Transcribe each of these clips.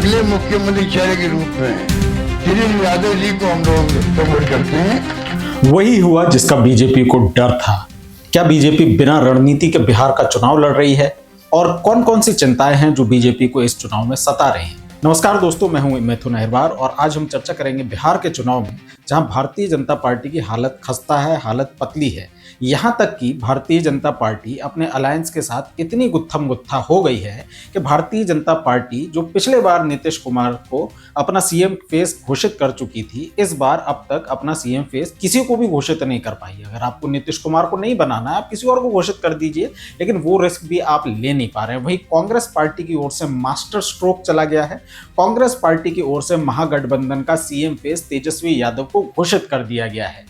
अगले मुख्यमंत्री चेहरे के रूप में तेजस्वी यादव जी को हम लोग सपोर्ट करते हैं। वही हुआ जिसका बीजेपी को डर था। क्या बीजेपी बिना रणनीति के बिहार का चुनाव लड़ रही है और कौन कौन सी चिंताएं हैं जो बीजेपी को इस चुनाव में सता रही हैं? नमस्कार दोस्तों, मैं हूं मिथुन अहिरबार और आज हम चर्चा करेंगे बिहार के चुनाव में, जहां भारतीय जनता पार्टी की हालत खस्ता है, हालत पतली है। यहां तक कि भारतीय जनता पार्टी अपने अलायंस के साथ इतनी गुत्थम गुत्था हो गई है कि भारतीय जनता पार्टी जो पिछले बार नीतीश कुमार को अपना सीएम फेस घोषित कर चुकी थी, इस बार अब तक अपना सीएम फेस किसी को भी घोषित नहीं कर पाई। अगर आपको नीतीश कुमार को नहीं बनाना है, आप किसी और को घोषित कर दीजिए, लेकिन वो रिस्क भी आप ले नहीं पा रहे हैं। वही कांग्रेस पार्टी की ओर से मास्टर स्ट्रोक चला गया है। कांग्रेस पार्टी की ओर से महागठबंधन का सीएम फेस तेजस्वी यादव को घोषित कर दिया गया है।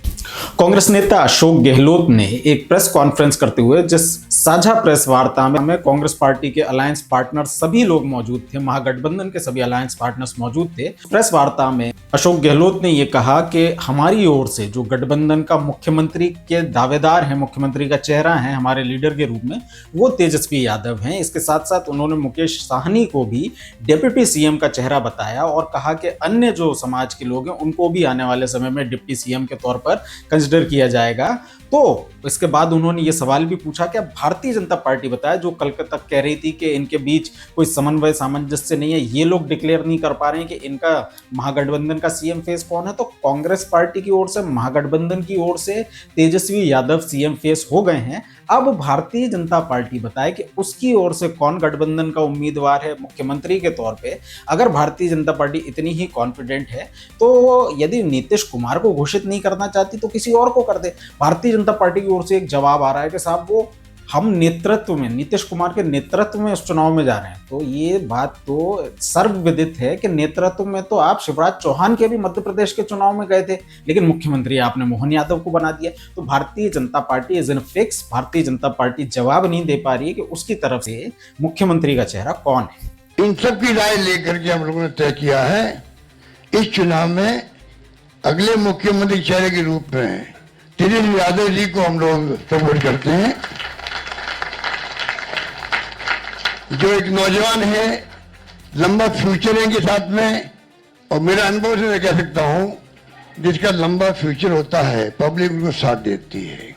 कांग्रेस नेता अशोक गहलोत ने एक प्रेस कॉन्फ्रेंस करते हुए, जिस साझा प्रेस वार्ता में कांग्रेस पार्टी के अलायंस पार्टनर सभी लोग मौजूद थे, महागठबंधन के सभी अलायंस पार्टनर्स मौजूद थे। प्रेस वार्ता में अशोक गहलोत ने यह कहा कि हमारी ओर से जो गठबंधन का मुख्यमंत्री के दावेदार हैं, मुख्यमंत्री का चेहरा है हमारे लीडर के रूप में, वो तेजस्वी यादव हैं। इसके साथ साथ उन्होंने मुकेश साहनी को भी डिप्टी सीएम का चेहरा बताया और कहा कि अन्य जो समाज के लोग हैं उनको भी आने वाले समय में डिप्टी सीएम के तौर पर कंसिडर किया जाएगा। तो इसके बाद उन्होंने ये सवाल भी पूछा कि भारतीय जनता पार्टी बताया, जो कल तक कह रही थी कि इनके बीच कोई समन्वय सामंजस्य नहीं है, ये लोग डिक्लेयर नहीं कर पा रहे हैं कि इनका महागठबंधन का सीएम फेस कौन है। तो कांग्रेस पार्टी की ओर से, महागठबंधन की ओर से तेजस्वी यादव सीएम फेस हो गए हैं। अब भारतीय जनता पार्टी बताए कि उसकी ओर से कौन गठबंधन का उम्मीदवार है मुख्यमंत्री के तौर पे। अगर भारतीय जनता पार्टी इतनी ही कॉन्फिडेंट है तो यदि नीतीश कुमार को घोषित नहीं करना चाहती तो किसी और को कर दे। भारतीय जनता पार्टी की ओर से एक जवाब आ रहा है कि साहब वो हम नेतृत्व में, नीतीश कुमार के नेतृत्व में इस चुनाव में जा रहे हैं। तो ये बात तो सर्वविदित है कि नेतृत्व में तो आप शिवराज चौहान के भी मध्य प्रदेश के चुनाव में गए थे, लेकिन मुख्यमंत्री आपने मोहन यादव को बना दिया। तो Bharatiya Janata party is in fix. Bharatiya Janata party जवाब नहीं दे पा रही है कि उसकी तरफ से मुख्यमंत्री का चेहरा कौन है। इन सब की राय लेकर के हम लोगों ने तय किया है इस चुनाव में अगले मुख्यमंत्री चेहरे के रूप में तेजस्वी यादव जी को हम लोग सपोर्ट करते हैं, जो एक नौजवान है, लंबा फ्यूचर है इनके साथ में। और मेरा अनुभव से मैं कह सकता हूं, जिसका लंबा फ्यूचर होता है पब्लिक उनको साथ देती है।